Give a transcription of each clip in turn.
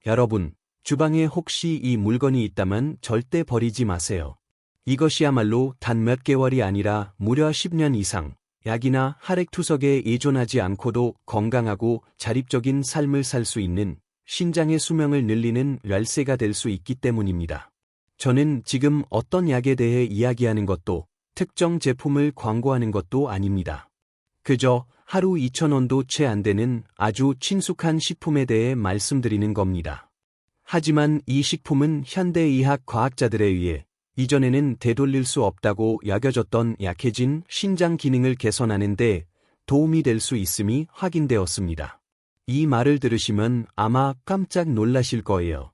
여러분, 주방에 혹시 이 물건이 있다면 절대 버리지 마세요. 이것이야말로 단 몇 개월이 아니라 무려 10년 이상 약이나 혈액투석에 의존하지 않고도 건강하고 자립적인 삶을 살 수 있는 신장의 수명을 늘리는 열쇠가 될 수 있기 때문입니다. 저는 지금 어떤 약에 대해 이야기하는 것도 특정 제품을 광고하는 것도 아닙니다. 그저 하루 2,000원도 채 안 되는 아주 친숙한 식품에 대해 말씀드리는 겁니다. 하지만 이 식품은 현대의학 과학자들에 의해 이전에는 되돌릴 수 없다고 여겨졌던 약해진 신장 기능을 개선하는 데 도움이 될 수 있음이 확인되었습니다. 이 말을 들으시면 아마 깜짝 놀라실 거예요.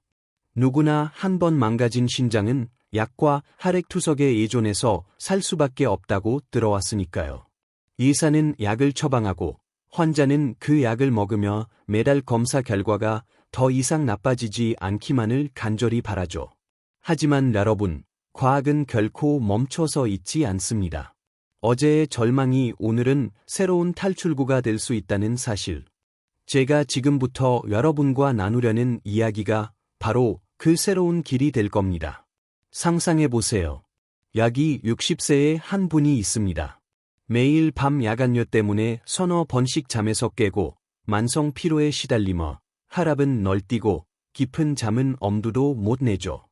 누구나 한 번 망가진 신장은 약과 혈액투석에 의존해서 살 수밖에 없다고 들어왔으니까요. 의사는 약을 처방하고 환자는 그 약을 먹으며 매달 검사 결과가 더 이상 나빠지지 않기만을 간절히 바라죠. 하지만 여러분, 과학은 결코 멈춰서 있지 않습니다. 어제의 절망이 오늘은 새로운 탈출구가 될 수 있다는 사실. 제가 지금부터 여러분과 나누려는 이야기가 바로 그 새로운 길이 될 겁니다. 상상해 보세요. 여기 60세의 한 분이 있습니다. 매일 밤 야간뇨 때문에 서너 번씩 잠에서 깨고 만성 피로에 시달리며 혈압은 널뛰고 깊은 잠은 엄두도 못 내죠.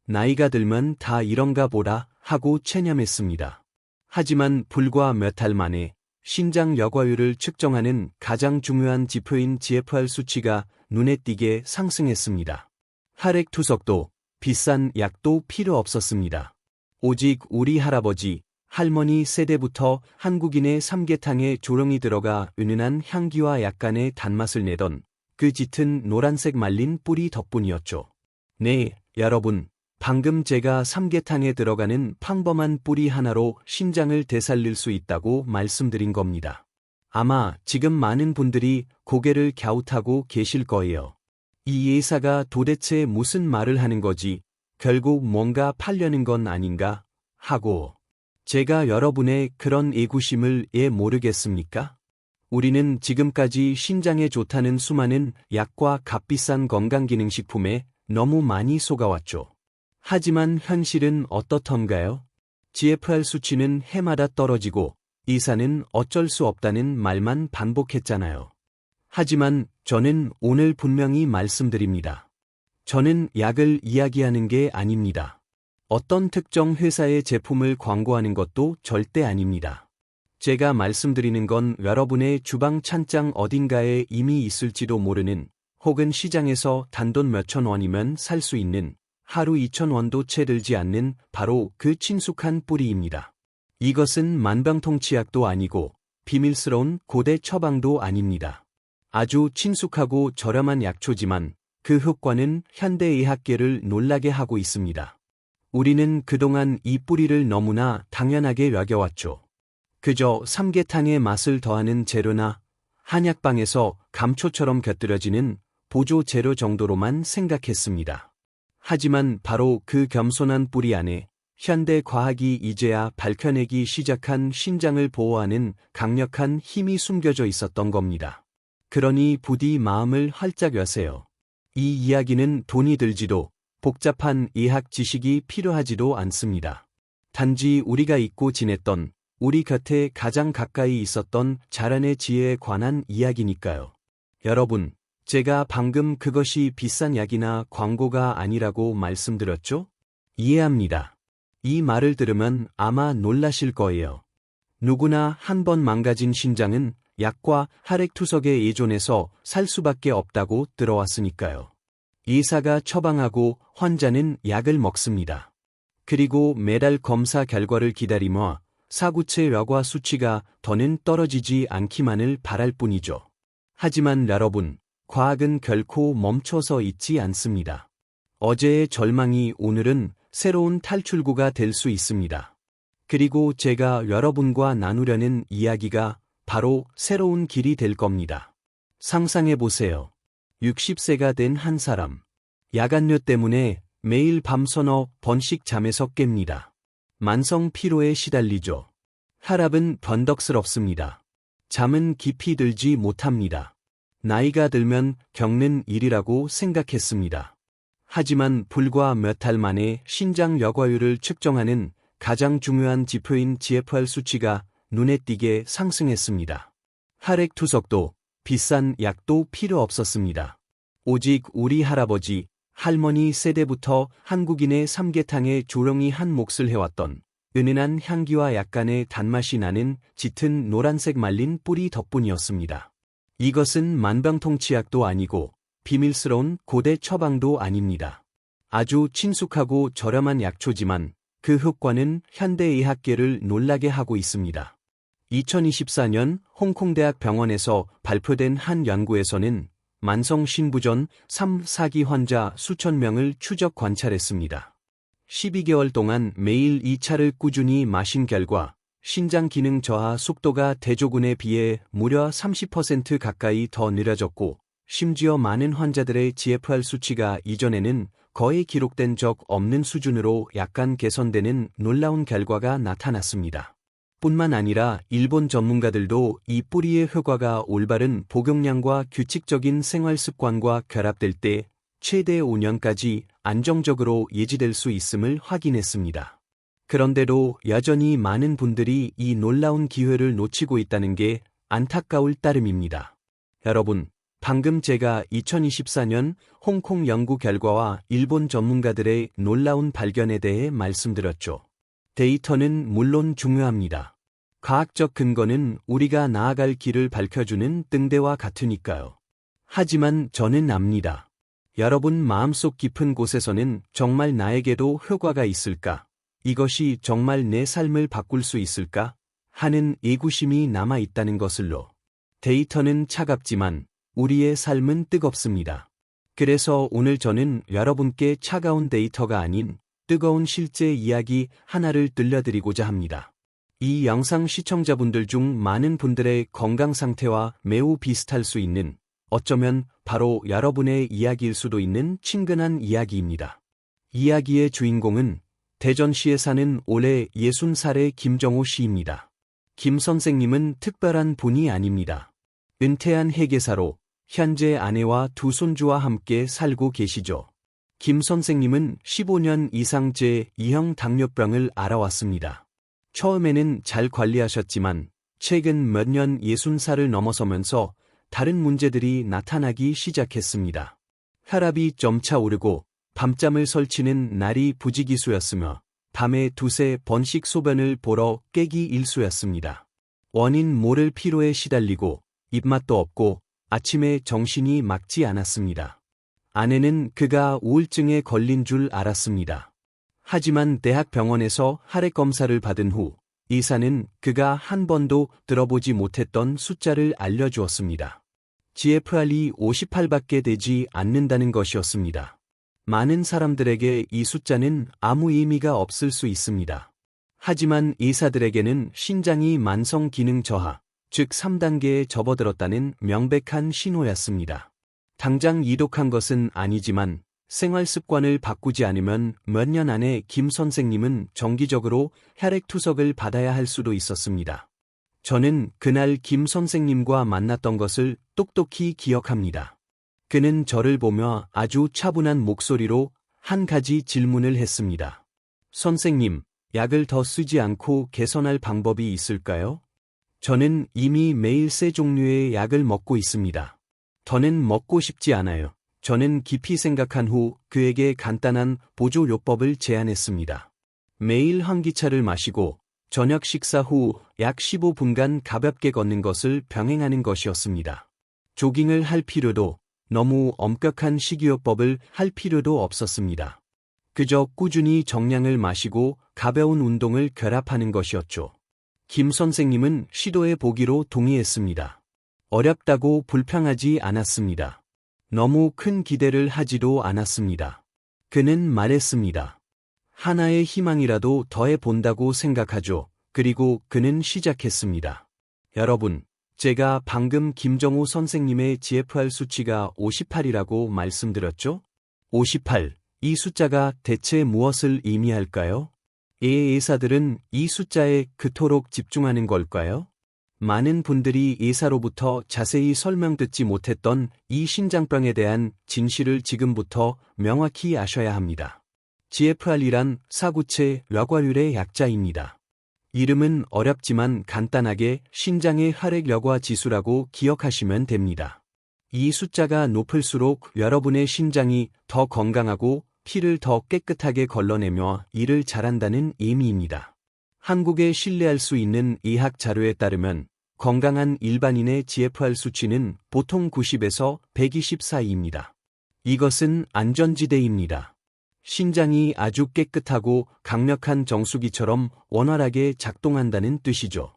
나이가 들면 다 이런가 보다 하고 체념했습니다. 하지만 불과 몇 달 만에 신장 여과율을 측정하는 가장 중요한 지표인 GFR 수치가 눈에 띄게 상승했습니다. 혈액투석도 비싼 약도 필요 없었습니다. 오직 우리 할아버지, 할머니 세대부터 한국인의 삼계탕에 조롱이 들어가 은은한 향기와 약간의 단맛을 내던 그 짙은 노란색 말린 뿌리 덕분이었죠. 네, 여러분, 방금 제가 삼계탕에 들어가는 평범한 뿌리 하나로 신장을 되살릴 수 있다고 말씀드린 겁니다. 아마 지금 많은 분들이 고개를 갸웃하고 계실 거예요. 이 예사가 도대체 무슨 말을 하는 거지? 결국 뭔가 팔려는 건 아닌가? 하고. 제가 여러분의 그런 애구심을 모르겠습니까? 우리는 지금까지 신장에 좋다는 수많은 약과 값비싼 건강기능식품에 너무 많이 속아왔죠. 하지만 현실은 어떻던가요? GFR 수치는 해마다 떨어지고 의사는 어쩔 수 없다는 말만 반복했잖아요. 하지만 저는 오늘 분명히 말씀드립니다. 저는 약을 이야기하는 게 아닙니다. 어떤 특정 회사의 제품을 광고하는 것도 절대 아닙니다. 제가 말씀드리는 건 여러분의 주방 찬장 어딘가에 이미 있을지도 모르는 혹은 시장에서 단돈 몇천 원이면 살 수 있는 하루 2,000원도 채 들지 않는 바로 그 친숙한 뿌리입니다. 이것은 만병통치약도 아니고 비밀스러운 고대 처방도 아닙니다. 아주 친숙하고 저렴한 약초지만 그 효과는 현대의학계를 놀라게 하고 있습니다. 우리는 그동안 이 뿌리를 너무나 당연하게 여겨왔죠. 그저 삼계탕의 맛을 더하는 재료나 한약방에서 감초처럼 곁들여지는 보조 재료 정도로만 생각했습니다. 하지만 바로 그 겸손한 뿌리 안에 현대 과학이 이제야 밝혀내기 시작한 신장을 보호하는 강력한 힘이 숨겨져 있었던 겁니다. 그러니 부디 마음을 활짝 여세요. 이 이야기는 돈이 들지도 복잡한 의학 지식이 필요하지도 않습니다. 단지 우리가 잊고 지냈던 우리 곁에 가장 가까이 있었던 자연의 지혜에 관한 이야기니까요. 여러분, 제가 방금 그것이 비싼 약이나 광고가 아니라고 말씀드렸죠? 이해합니다. 이 말을 들으면 아마 놀라실 거예요. 누구나 한 번 망가진 신장은 약과 혈액투석에 의존해서 살 수밖에 없다고 들어왔으니까요. 의사가 처방하고 환자는 약을 먹습니다. 그리고 매달 검사 결과를 기다리며 사구체 여과 수치가 더는 떨어지지 않기만을 바랄 뿐이죠. 하지만 여러분, 과학은 결코 멈춰서 있지 않습니다. 어제의 절망이 오늘은 새로운 탈출구가 될 수 있습니다. 그리고 제가 여러분과 나누려는 이야기가 바로 새로운 길이 될 겁니다. 상상해 보세요. 60세가 된 한 사람. 야간뇨 때문에 매일 밤 서너 번씩 잠에서 깹니다. 만성 피로에 시달리죠. 혈압은 변덕스럽습니다. 잠은 깊이 들지 못합니다. 나이가 들면 겪는 일이라고 생각했습니다. 하지만 불과 몇 달 만에 신장 여과율을 측정하는 가장 중요한 지표인 GFR 수치가 눈에 띄게 상승했습니다. 혈액투석도 비싼 약도 필요 없었습니다. 오직 우리 할아버지, 할머니 세대부터 한국인의 삼계탕에 조용히 한 몫을 해왔던 은은한 향기와 약간의 단맛이 나는 짙은 노란색 말린 뿌리 덕분이었습니다. 이것은 만병통치약도 아니고 비밀스러운 고대 처방도 아닙니다. 아주 친숙하고 저렴한 약초지만 그 효과는 현대의학계를 놀라게 하고 있습니다. 2024년 홍콩대학 병원에서 발표된 한 연구에서는 만성 신부전 3, 4기 환자 수천 명을 추적 관찰했습니다. 12개월 동안 매일 이 차를 꾸준히 마신 결과 신장 기능 저하 속도가 대조군에 비해 무려 30% 가까이 더 느려졌고 심지어 많은 환자들의 GFR 수치가 이전에는 거의 기록된 적 없는 수준으로 약간 개선되는 놀라운 결과가 나타났습니다. 뿐만 아니라 일본 전문가들도 이 뿌리의 효과가 올바른 복용량과 규칙적인 생활 습관과 결합될 때 최대 5년까지 안정적으로 유지될 수 있음을 확인했습니다. 그런데도 여전히 많은 분들이 이 놀라운 기회를 놓치고 있다는 게 안타까울 따름입니다. 여러분, 방금 제가 2024년 홍콩 연구 결과와 일본 전문가들의 놀라운 발견에 대해 말씀드렸죠. 데이터는 물론 중요합니다. 과학적 근거는 우리가 나아갈 길을 밝혀주는 등대와 같으니까요. 하지만 저는 압니다. 여러분 마음속 깊은 곳에서는 정말 나에게도 효과가 있을까? 이것이 정말 내 삶을 바꿀 수 있을까? 하는 의구심이 남아 있다는 것을로. 데이터는 차갑지만 우리의 삶은 뜨겁습니다. 그래서 오늘 저는 여러분께 차가운 데이터가 아닌 뜨거운 실제 이야기 하나를 들려드리고자 합니다. 이 영상 시청자분들 중 많은 분들의 건강 상태와 매우 비슷할 수 있는 어쩌면 바로 여러분의 이야기일 수도 있는 친근한 이야기입니다. 이야기의 주인공은 대전시에 사는 올해 60살의 김정호 씨입니다. 김 선생님은 특별한 분이 아닙니다. 은퇴한 회계사로 현재 아내와 두 손주와 함께 살고 계시죠. 김 선생님은 15년 이상 제2형 당뇨병을 앓아왔습니다. 처음에는 잘 관리하셨지만 최근 몇 년 60살을 넘어서면서 다른 문제들이 나타나기 시작했습니다. 혈압이 점차 오르고 밤잠을 설치는 날이 부지기수였으며 밤에 두세 번씩 소변을 보러 깨기 일수였습니다. 원인 모를 피로에 시달리고 입맛도 없고 아침에 정신이 맑지 않았습니다. 아내는 그가 우울증에 걸린 줄 알았습니다. 하지만 대학병원에서 혈액 검사를 받은 후 의사는 그가 한 번도 들어보지 못했던 숫자를 알려주었습니다. GFR이 58밖에 되지 않는다는 것이었습니다. 많은 사람들에게 이 숫자는 아무 의미가 없을 수 있습니다. 하지만 의사들에게는 신장이 만성 기능 저하, 즉 3단계에 접어들었다는 명백한 신호였습니다. 당장 이독한 것은 아니지만 생활 습관을 바꾸지 않으면 몇 년 안에 김 선생님은 정기적으로 혈액 투석을 받아야 할 수도 있었습니다. 저는 그날 김 선생님과 만났던 것을 똑똑히 기억합니다. 그는 저를 보며 아주 차분한 목소리로 한 가지 질문을 했습니다. 선생님, 약을 더 쓰지 않고 개선할 방법이 있을까요? 저는 이미 매일 세 종류의 약을 먹고 있습니다. 더는 먹고 싶지 않아요. 저는 깊이 생각한 후 그에게 간단한 보조요법을 제안했습니다. 매일 환기차를 마시고 저녁 식사 후 약 15분간 가볍게 걷는 것을 병행하는 것이었습니다. 조깅을 할 필요도 너무 엄격한 식이요법을 할 필요도 없었습니다. 그저 꾸준히 정량을 마시고 가벼운 운동을 결합하는 것이었죠. 김 선생님은 시도해 보기로 동의했습니다. 어렵다고 불평하지 않았습니다. 너무 큰 기대를 하지도 않았습니다. 그는 말했습니다. 하나의 희망이라도 더해 본다고 생각하죠. 그리고 그는 시작했습니다. 여러분, 제가 방금 김정호 선생님의 GFR 수치가 58이라고 말씀드렸죠? 58, 이 숫자가 대체 무엇을 의미할까요? 의사들은 이 숫자에 그토록 집중하는 걸까요? 많은 분들이 의사로부터 자세히 설명 듣지 못했던 이 신장병에 대한 진실을 지금부터 명확히 아셔야 합니다. GFR이란 사구체 려과율의 약자입니다. 이름은 어렵지만 간단하게 신장의 혈액-려과 지수라고 기억하시면 됩니다. 이 숫자가 높을수록 여러분의 신장이 더 건강하고 피를 더 깨끗하게 걸러내며 일을 잘한다는 의미입니다. 한국에 신뢰할 수 있는 의학 자료에 따르면 건강한 일반인의 GFR 수치는 보통 90에서 120 사이입니다. 이것은 안전지대입니다. 신장이 아주 깨끗하고 강력한 정수기처럼 원활하게 작동한다는 뜻이죠.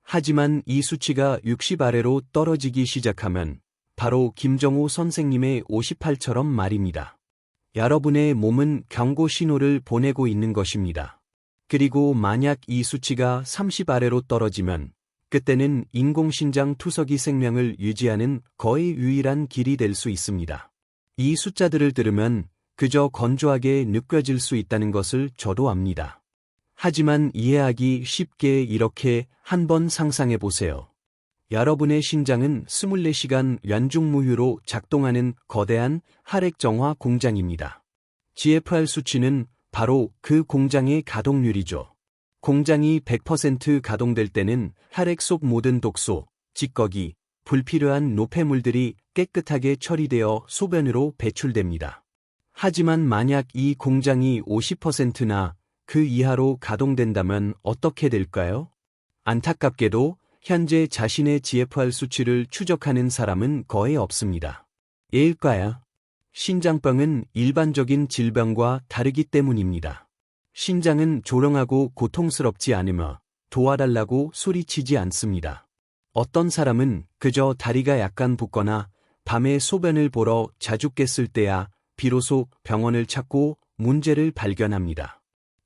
하지만 이 수치가 60 아래로 떨어지기 시작하면 바로 김정우 선생님의 58처럼 말입니다. 여러분의 몸은 경고 신호를 보내고 있는 것입니다. 그리고 만약 이 수치가 30 아래로 떨어지면 그때는 인공신장 투석이 생명을 유지하는 거의 유일한 길이 될 수 있습니다. 이 숫자들을 들으면 그저 건조하게 느껴질 수 있다는 것을 저도 압니다. 하지만 이해하기 쉽게 이렇게 한번 상상해 보세요. 여러분의 신장은 24시간 연중무휴로 작동하는 거대한 혈액정화 공장입니다. GFR 수치는 바로 그 공장의 가동률이죠. 공장이 100% 가동될 때는 혈액 속 모든 독소, 찌꺼기, 불필요한 노폐물들이 깨끗하게 처리되어 소변으로 배출됩니다. 하지만 만약 이 공장이 50%나 그 이하로 가동된다면 어떻게 될까요? 안타깝게도 현재 자신의 GFR 수치를 추적하는 사람은 거의 없습니다. 왜일까요? 신장병은 일반적인 질병과 다르기 때문입니다. 신장은 조롱하고 고통스럽지 않으며 도와달라고 소리치지 않습니다. 어떤 사람은 그저 다리가 약간 붓거나 밤에 소변을 보러 자주 깼을 때야 비로소 병원을 찾고 문제를 발견합니다.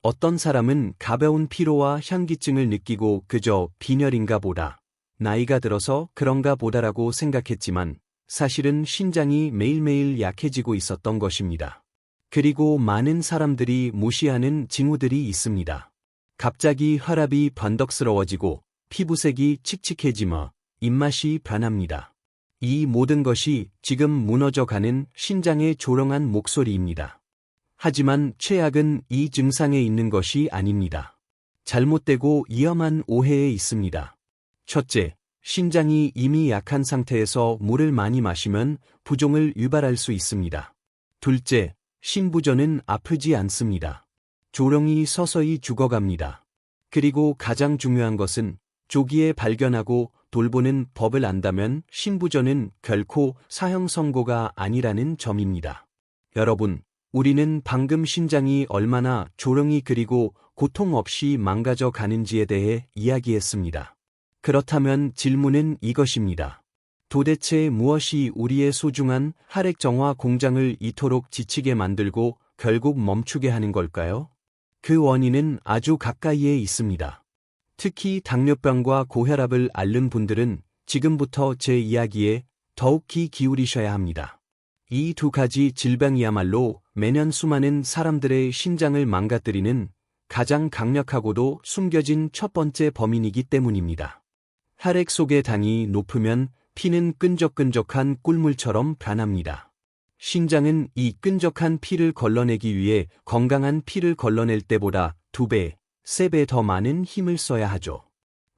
어떤 사람은 가벼운 피로와 현기증을 느끼고 그저 빈혈인가 보다, 나이가 들어서 그런가 보다라고 생각했지만 사실은 신장이 매일매일 약해지고 있었던 것입니다. 그리고 많은 사람들이 무시하는 징후들이 있습니다. 갑자기 혈압이 변덕스러워지고 피부색이 칙칙해지며 입맛이 변합니다. 이 모든 것이 지금 무너져가는 신장의 조롱한 목소리입니다. 하지만 최악은 이 증상에 있는 것이 아닙니다. 잘못되고 위험한 오해에 있습니다. 첫째, 신장이 이미 약한 상태에서 물을 많이 마시면 부종을 유발할 수 있습니다. 둘째, 신부전은 아프지 않습니다. 조롱이 서서히 죽어갑니다. 그리고 가장 중요한 것은 조기에 발견하고 돌보는 법을 안다면 신부전은 결코 사형 선고가 아니라는 점입니다. 여러분, 우리는 방금 신장이 얼마나 조롱이 그리고 고통 없이 망가져 가는지에 대해 이야기했습니다. 그렇다면 질문은 이것입니다. 도대체 무엇이 우리의 소중한 혈액정화 공장을 이토록 지치게 만들고 결국 멈추게 하는 걸까요? 그 원인은 아주 가까이에 있습니다. 특히 당뇨병과 고혈압을 앓는 분들은 지금부터 제 이야기에 더욱 귀 기울이셔야 합니다. 이 두 가지 질병이야말로 매년 수많은 사람들의 신장을 망가뜨리는 가장 강력하고도 숨겨진 첫 번째 범인이기 때문입니다. 혈액 속의 당이 높으면 피는 끈적끈적한 꿀물처럼 변합니다. 신장은 이 끈적한 피를 걸러내기 위해 건강한 피를 걸러낼 때보다 2배, 3배 더 많은 힘을 써야 하죠.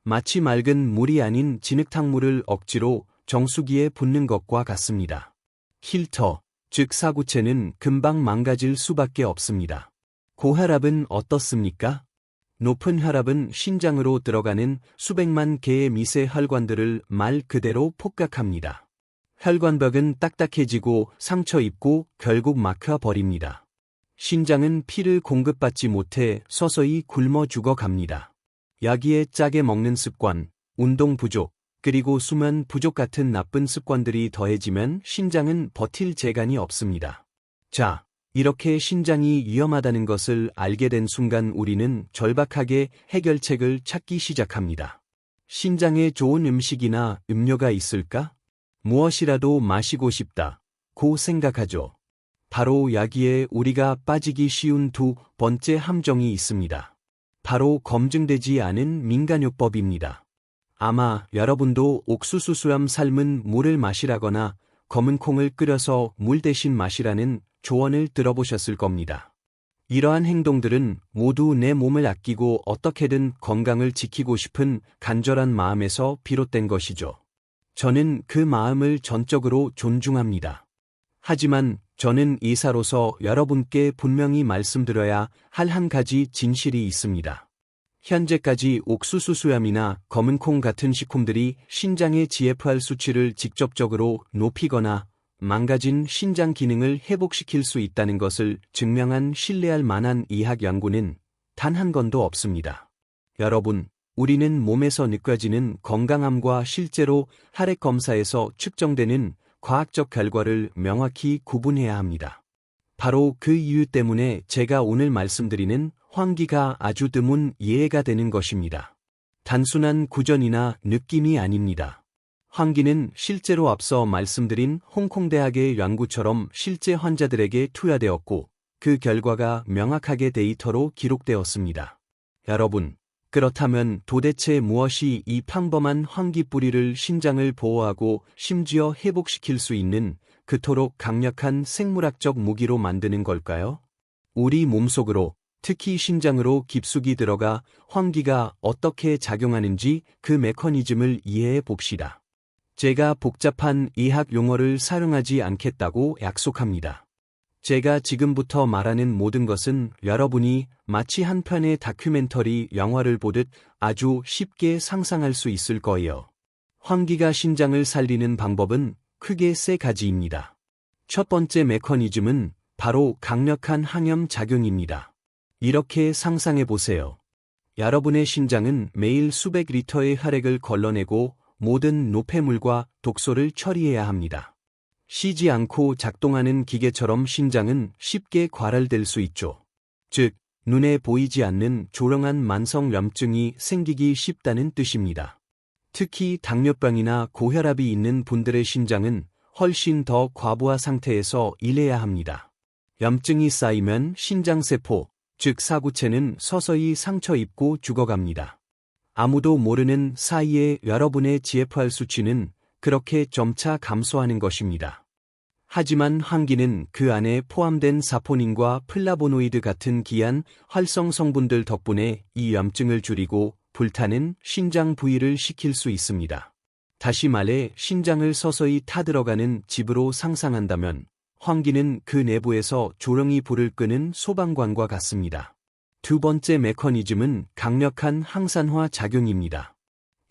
마치 맑은 물이 아닌 진흙탕물을 억지로 정수기에 붓는 것과 같습니다. 필터, 즉 사구체는 금방 망가질 수밖에 없습니다. 고혈압은 어떻습니까? 높은 혈압은 신장으로 들어가는 수백만 개의 미세 혈관들을 말 그대로 폭각합니다. 혈관벽은 딱딱해지고 상처 입고 결국 막혀버립니다. 신장은 피를 공급받지 못해 서서히 굶어 죽어갑니다. 여기에 짜게 먹는 습관, 운동 부족, 그리고 수면 부족 같은 나쁜 습관들이 더해지면 신장은 버틸 재간이 없습니다. 자, 이렇게 신장이 위험하다는 것을 알게 된 순간 우리는 절박하게 해결책을 찾기 시작합니다. 신장에 좋은 음식이나 음료가 있을까? 무엇이라도 마시고 싶다. 고 생각하죠. 바로 여기에 우리가 빠지기 쉬운 두 번째 함정이 있습니다. 바로 검증되지 않은 민간요법입니다. 아마 여러분도 옥수수수염 삶은 물을 마시라거나 검은 콩을 끓여서 물 대신 마시라는 조언을 들어보셨을 겁니다. 이러한 행동들은 모두 내 몸을 아끼고 어떻게든 건강을 지키고 싶은 간절한 마음에서 비롯된 것이죠. 저는 그 마음을 전적으로 존중합니다. 하지만 저는 의사로서 여러분께 분명히 말씀드려야 할 한 가지 진실이 있습니다. 현재까지 옥수수수염이나 검은콩 같은 식품들이 신장의 GFR 수치를 직접적으로 높이거나 망가진 신장 기능을 회복시킬 수 있다는 것을 증명한 신뢰할 만한 의학 연구는 단 한 건도 없습니다. 여러분, 우리는 몸에서 느껴지는 건강함과 실제로 혈액 검사에서 측정되는 과학적 결과를 명확히 구분해야 합니다. 바로 그 이유 때문에 제가 오늘 말씀드리는 환기가 아주 드문 예가 되는 것입니다. 단순한 구전이나 느낌이 아닙니다. 환기는 실제로 앞서 말씀드린 홍콩대학의 연구처럼 실제 환자들에게 투여되었고 그 결과가 명확하게 데이터로 기록되었습니다. 여러분, 그렇다면 도대체 무엇이 이 평범한 환기 뿌리를 신장을 보호하고 심지어 회복시킬 수 있는 그토록 강력한 생물학적 무기로 만드는 걸까요? 우리 몸속으로, 특히 신장으로 깊숙이 들어가 환기가 어떻게 작용하는지 그 메커니즘을 이해해 봅시다. 제가 복잡한 의학 용어를 사용하지 않겠다고 약속합니다. 제가 지금부터 말하는 모든 것은 여러분이 마치 한 편의 다큐멘터리 영화를 보듯 아주 쉽게 상상할 수 있을 거예요. 환기가 신장을 살리는 방법은 크게 세 가지입니다. 첫 번째 메커니즘은 바로 강력한 항염 작용입니다. 이렇게 상상해 보세요. 여러분의 신장은 매일 수백 리터의 혈액을 걸러내고 모든 노폐물과 독소를 처리해야 합니다. 쉬지 않고 작동하는 기계처럼 신장은 쉽게 과랄될 수 있죠. 즉, 눈에 보이지 않는 조롱한 만성염증이 생기기 쉽다는 뜻입니다. 특히 당뇨병이나 고혈압이 있는 분들의 신장은 훨씬 더 과부하 상태에서 일해야 합니다. 염증이 쌓이면 신장세포, 즉 사구체는 서서히 상처 입고 죽어갑니다. 아무도 모르는 사이에 여러분의 GFR 수치는 그렇게 점차 감소하는 것입니다. 하지만 환기는 그 안에 포함된 사포닌과 플라보노이드 같은 귀한 활성 성분들 덕분에 이 염증을 줄이고 불타는 신장 부위를 식힐 수 있습니다. 다시 말해 신장을 서서히 타들어가는 집으로 상상한다면 환기는 그 내부에서 조용히 불을 끄는 소방관과 같습니다. 두 번째 메커니즘은 강력한 항산화 작용입니다.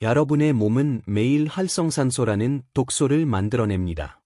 여러분의 몸은 매일 활성산소라는 독소를 만들어냅니다.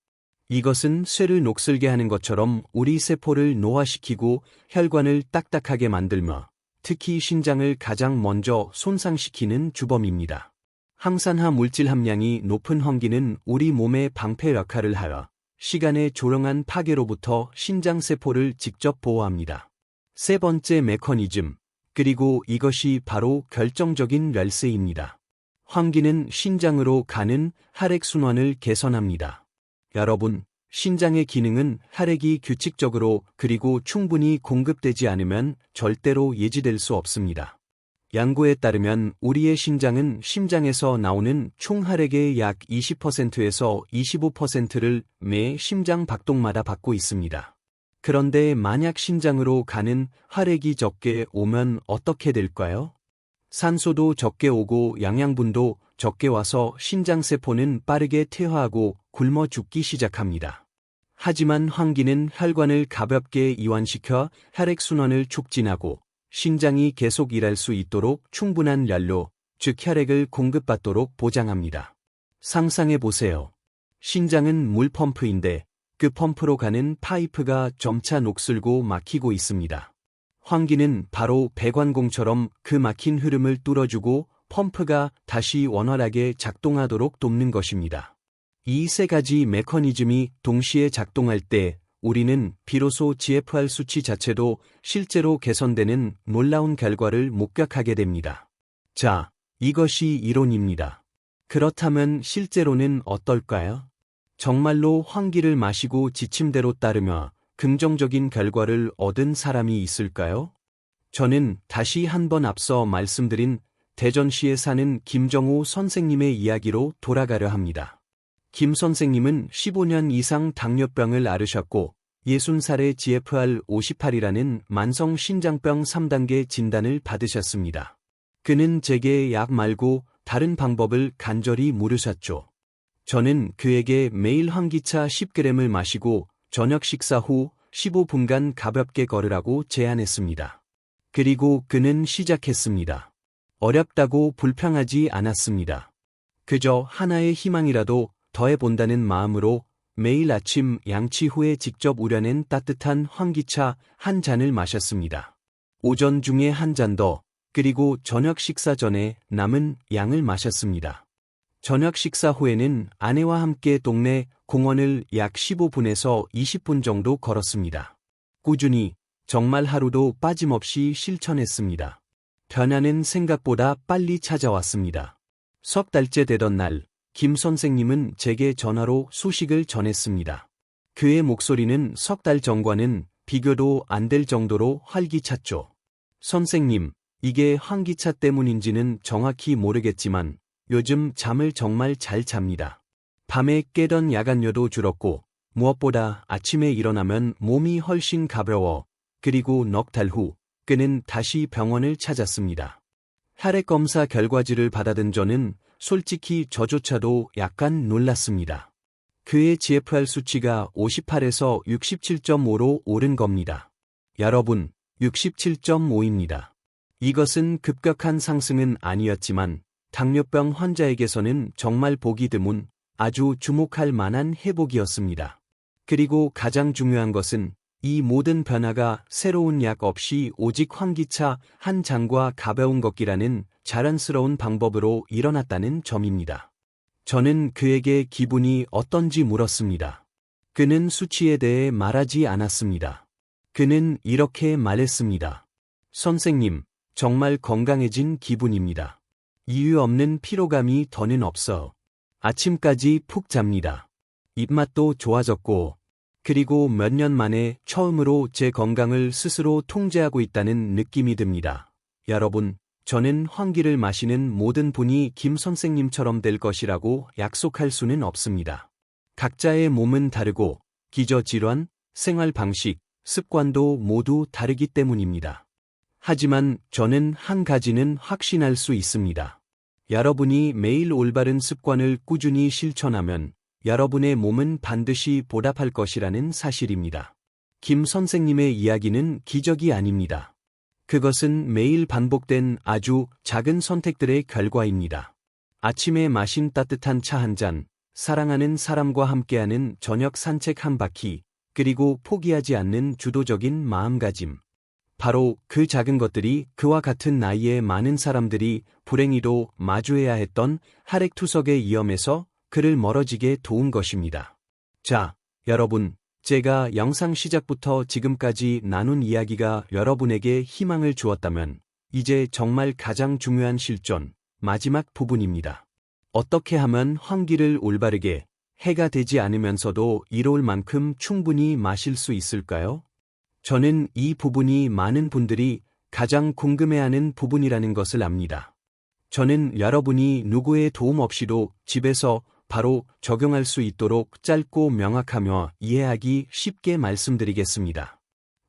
이것은 쇠를 녹슬게 하는 것처럼 우리 세포를 노화시키고 혈관을 딱딱하게 만들며 특히 신장을 가장 먼저 손상시키는 주범입니다. 항산화 물질 함량이 높은 환기는 우리 몸의 방패 역할을 하여 시간의 조용한 파괴로부터 신장세포를 직접 보호합니다. 세 번째 메커니즘, 그리고 이것이 바로 결정적인 열쇠입니다. 환기는 신장으로 가는 혈액순환을 개선합니다. 여러분, 신장의 기능은 혈액이 규칙적으로 그리고 충분히 공급되지 않으면 절대로 유지될 수 없습니다. 연구에 따르면 우리의 신장은 심장에서 나오는 총 혈액의 약 20%에서 25%를 매 심장 박동마다 받고 있습니다. 그런데 만약 신장으로 가는 혈액이 적게 오면 어떻게 될까요? 산소도 적게 오고 영양분도 적게 와서 신장세포는 빠르게 퇴화하고 굶어 죽기 시작합니다. 하지만 환기는 혈관을 가볍게 이완시켜 혈액순환을 촉진하고 신장이 계속 일할 수 있도록 충분한 연료, 즉 혈액을 공급받도록 보장합니다. 상상해 보세요. 신장은 물펌프인데 그 펌프로 가는 파이프가 점차 녹슬고 막히고 있습니다. 환기는 바로 배관공처럼 그 막힌 흐름을 뚫어주고 펌프가 다시 원활하게 작동하도록 돕는 것입니다. 이 세 가지 메커니즘이 동시에 작동할 때 우리는 비로소 GFR 수치 자체도 실제로 개선되는 놀라운 결과를 목격하게 됩니다. 자, 이것이 이론입니다. 그렇다면 실제로는 어떨까요? 정말로 환기를 마시고 지침대로 따르며 긍정적인 결과를 얻은 사람이 있을까요? 저는 다시 한번 앞서 말씀드린 대전시에 사는 김정호 선생님의 이야기로 돌아가려 합니다. 김 선생님은 15년 이상 당뇨병을 앓으셨고 60살에 GFR58이라는 만성 신장병 3단계 진단을 받으셨습니다. 그는 제게 약 말고 다른 방법을 간절히 물으셨죠. 저는 그에게 매일 환기차 10g을 마시고 저녁 식사 후 15분간 가볍게 걸으라고 제안했습니다. 그리고 그는 시작했습니다. 어렵다고 불평하지 않았습니다. 그저 하나의 희망이라도 더해본다는 마음으로 매일 아침 양치 후에 직접 우려낸 따뜻한 환기차 한 잔을 마셨습니다. 오전 중에 한 잔 더, 그리고 저녁 식사 전에 남은 양을 마셨습니다. 저녁 식사 후에는 아내와 함께 동네 공원을 약 15분에서 20분 정도 걸었습니다. 꾸준히, 정말 하루도 빠짐없이 실천했습니다. 변화는 생각보다 빨리 찾아왔습니다. 석 달째 되던 날, 김 선생님은 제게 전화로 소식을 전했습니다. 그의 목소리는 석 달 전과는 비교도 안 될 정도로 활기찼죠. 선생님, 이게 환기차 때문인지는 정확히 모르겠지만 요즘 잠을 정말 잘 잡니다. 밤에 깨던 야간뇨도 줄었고 무엇보다 아침에 일어나면 몸이 훨씬 가벼워. 그리고 넉 달 후 그는 다시 병원을 찾았습니다. 혈액 검사 결과지를 받아든 저는 솔직히 저조차도 약간 놀랐습니다. 그의 GFR 수치가 58에서 67.5로 오른 겁니다. 여러분, 67.5입니다. 이것은 급격한 상승은 아니었지만 당뇨병 환자에게서는 정말 보기 드문 아주 주목할 만한 회복이었습니다. 그리고 가장 중요한 것은 이 모든 변화가 새로운 약 없이 오직 환기차 한 잔과 가벼운 걷기라는 자연스러운 방법으로 일어났다는 점입니다. 저는 그에게 기분이 어떤지 물었습니다. 그는 수치에 대해 말하지 않았습니다. 그는 이렇게 말했습니다. 선생님, 정말 건강해진 기분입니다. 이유 없는 피로감이 더는 없어. 아침까지 푹 잡니다. 입맛도 좋아졌고, 그리고 몇 년 만에 처음으로 제 건강을 스스로 통제하고 있다는 느낌이 듭니다. 여러분, 저는 환기를 마시는 모든 분이 김 선생님처럼 될 것이라고 약속할 수는 없습니다. 각자의 몸은 다르고 기저질환, 생활 방식, 습관도 모두 다르기 때문입니다. 하지만 저는 한 가지는 확신할 수 있습니다. 여러분이 매일 올바른 습관을 꾸준히 실천하면 여러분의 몸은 반드시 보답할 것이라는 사실입니다. 김 선생님의 이야기는 기적이 아닙니다. 그것은 매일 반복된 아주 작은 선택들의 결과입니다. 아침에 마신 따뜻한 차 한 잔, 사랑하는 사람과 함께하는 저녁 산책 한 바퀴, 그리고 포기하지 않는 주도적인 마음가짐. 바로 그 작은 것들이 그와 같은 나이의 많은 사람들이 불행히도 마주해야 했던 혈액투석의 위험에서 그를 멀어지게 도운 것입니다. 자, 여러분, 제가 영상 시작부터 지금까지 나눈 이야기가 여러분에게 희망을 주었다면 이제 정말 가장 중요한 실전, 마지막 부분입니다. 어떻게 하면 환기를 올바르게 해가 되지 않으면서도 이로울 만큼 충분히 마실 수 있을까요? 저는 이 부분이 많은 분들이 가장 궁금해하는 부분이라는 것을 압니다. 저는 여러분이 누구의 도움 없이도 집에서 바로 적용할 수 있도록 짧고 명확하며 이해하기 쉽게 말씀드리겠습니다.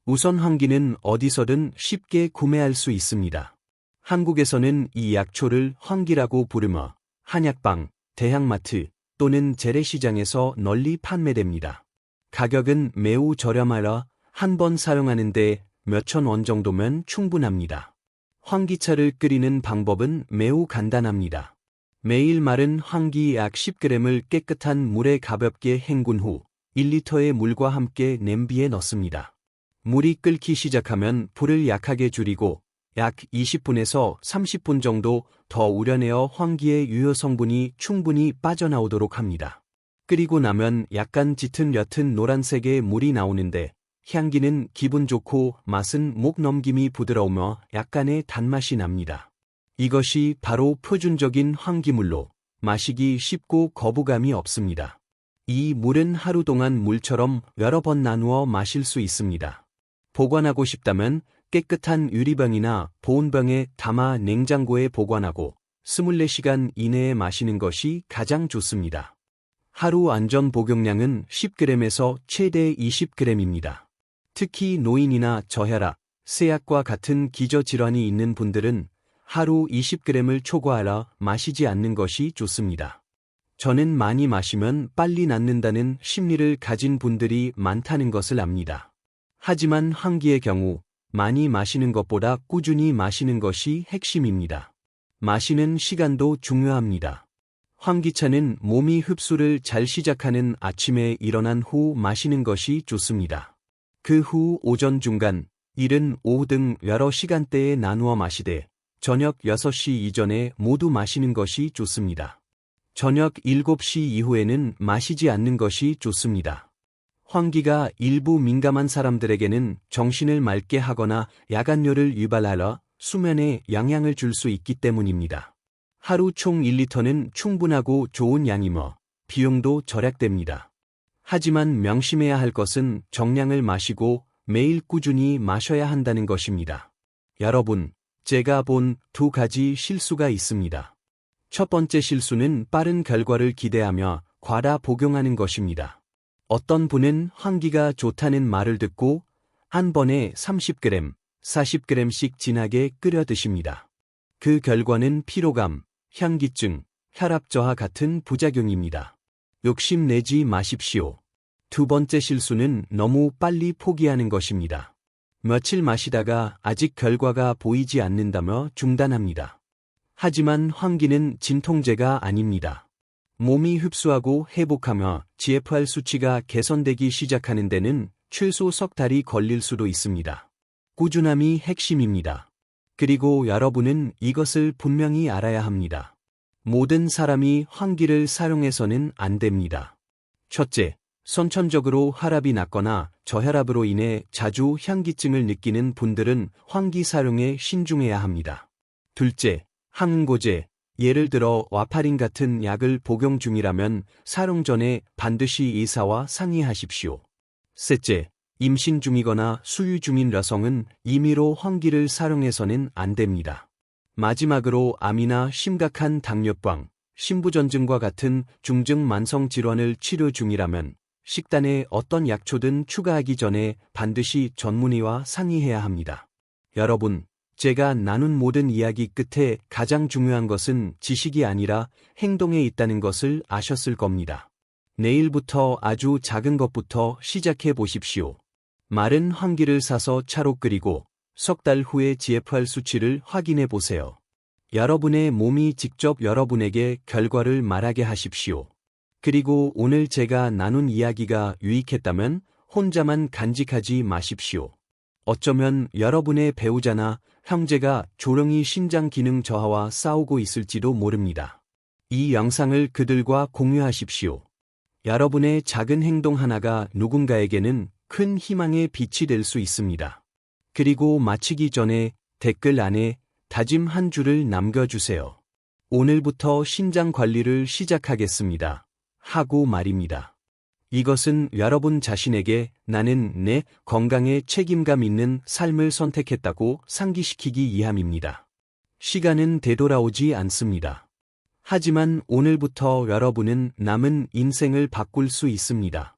우선 환기는 어디서든 쉽게 구매할 수 있습니다. 한국에서는 이 약초를 환기라고 부르며 한약방, 대형마트 또는 재래시장에서 널리 판매됩니다. 가격은 매우 저렴하여 한 번 사용하는데 몇천 원 정도면 충분합니다. 환기차를 끓이는 방법은 매우 간단합니다. 매일 마른 환기 약 10g을 깨끗한 물에 가볍게 헹군 후 1리터의 물과 함께 냄비에 넣습니다. 물이 끓기 시작하면 불을 약하게 줄이고 약 20분에서 30분 정도 더 우려내어 환기의 유효 성분이 충분히 빠져나오도록 합니다. 끓이고 나면 약간 짙은 옅은 노란색의 물이 나오는데 향기는 기분 좋고 맛은 목 넘김이 부드러우며 약간의 단맛이 납니다. 이것이 바로 표준적인 환기물로 마시기 쉽고 거부감이 없습니다. 이 물은 하루 동안 물처럼 여러 번 나누어 마실 수 있습니다. 보관하고 싶다면 깨끗한 유리병이나 보온병에 담아 냉장고에 보관하고 24시간 이내에 마시는 것이 가장 좋습니다. 하루 안전 복용량은 10g에서 최대 20g입니다. 특히 노인이나 저혈압, 세약과 같은 기저질환이 있는 분들은 하루 20g을 초과하라 마시지 않는 것이 좋습니다. 저는 많이 마시면 빨리 낫는다는 심리를 가진 분들이 많다는 것을 압니다. 하지만 환기의 경우 많이 마시는 것보다 꾸준히 마시는 것이 핵심입니다. 마시는 시간도 중요합니다. 환기차는 몸이 흡수를 잘 시작하는 아침에 일어난 후 마시는 것이 좋습니다. 그 후 오전 중간, 이른 오후 등 여러 시간대에 나누어 마시되 저녁 6시 이전에 모두 마시는 것이 좋습니다. 저녁 7시 이후에는 마시지 않는 것이 좋습니다. 환기가 일부 민감한 사람들에게는 정신을 맑게 하거나 야간열을 유발하여 수면에 영향을 줄 수 있기 때문입니다. 하루 총 1리터는 충분하고 좋은 양이며 비용도 절약됩니다. 하지만 명심해야 할 것은 정량을 마시고 매일 꾸준히 마셔야 한다는 것입니다. 여러분, 제가 본 2가지 실수가 있습니다. 첫 번째 실수는 빠른 결과를 기대하며 과다 복용하는 것입니다. 어떤 분은 환기가 좋다는 말을 듣고 한 번에 30g, 40g씩 진하게 끓여 드십니다. 그 결과는 피로감, 현기증, 혈압 저하 같은 부작용입니다. 욕심내지 마십시오. 두 번째 실수는 너무 빨리 포기하는 것입니다. 며칠 마시다가 아직 결과가 보이지 않는다며 중단합니다. 하지만 환기는 진통제가 아닙니다. 몸이 흡수하고 회복하며 GFR 수치가 개선되기 시작하는 데는 최소 석 달이 걸릴 수도 있습니다. 꾸준함이 핵심입니다. 그리고 여러분은 이것을 분명히 알아야 합니다. 모든 사람이 환기를 사용해서는 안 됩니다. 첫째, 선천적으로 혈압이 낮거나 저혈압으로 인해 자주 현기증을 느끼는 분들은 환기 사용에 신중해야 합니다. 둘째, 항응고제, 예를 들어 와파린 같은 약을 복용 중이라면 사용 전에 반드시 의사와 상의하십시오. 셋째, 임신 중이거나 수유 중인 여성은 임의로 환기를 사용해서는 안 됩니다. 마지막으로 암이나 심각한 당뇨병, 신부전증과 같은 중증 만성 질환을 치료 중이라면 식단에 어떤 약초든 추가하기 전에 반드시 전문의와 상의해야 합니다. 여러분, 제가 나눈 모든 이야기 끝에 가장 중요한 것은 지식이 아니라 행동에 있다는 것을 아셨을 겁니다. 내일부터 아주 작은 것부터 시작해 보십시오. 마른 환기를 사서 차로 끓이고 석 달 후에 GFR 수치를 확인해 보세요. 여러분의 몸이 직접 여러분에게 결과를 말하게 하십시오. 그리고 오늘 제가 나눈 이야기가 유익했다면 혼자만 간직하지 마십시오. 어쩌면 여러분의 배우자나 형제가 조용히 신장 기능 저하와 싸우고 있을지도 모릅니다. 이 영상을 그들과 공유하십시오. 여러분의 작은 행동 하나가 누군가에게는 큰 희망의 빛이 될 수 있습니다. 그리고 마치기 전에 댓글 안에 다짐 한 줄을 남겨주세요. 오늘부터 신장 관리를 시작하겠습니다. 하고 말입니다. 이것은 여러분 자신에게 나는 내 건강에 책임감 있는 삶을 선택했다고 상기시키기 위함입니다. 시간은 되돌아오지 않습니다. 하지만 오늘부터 여러분은 남은 인생을 바꿀 수 있습니다.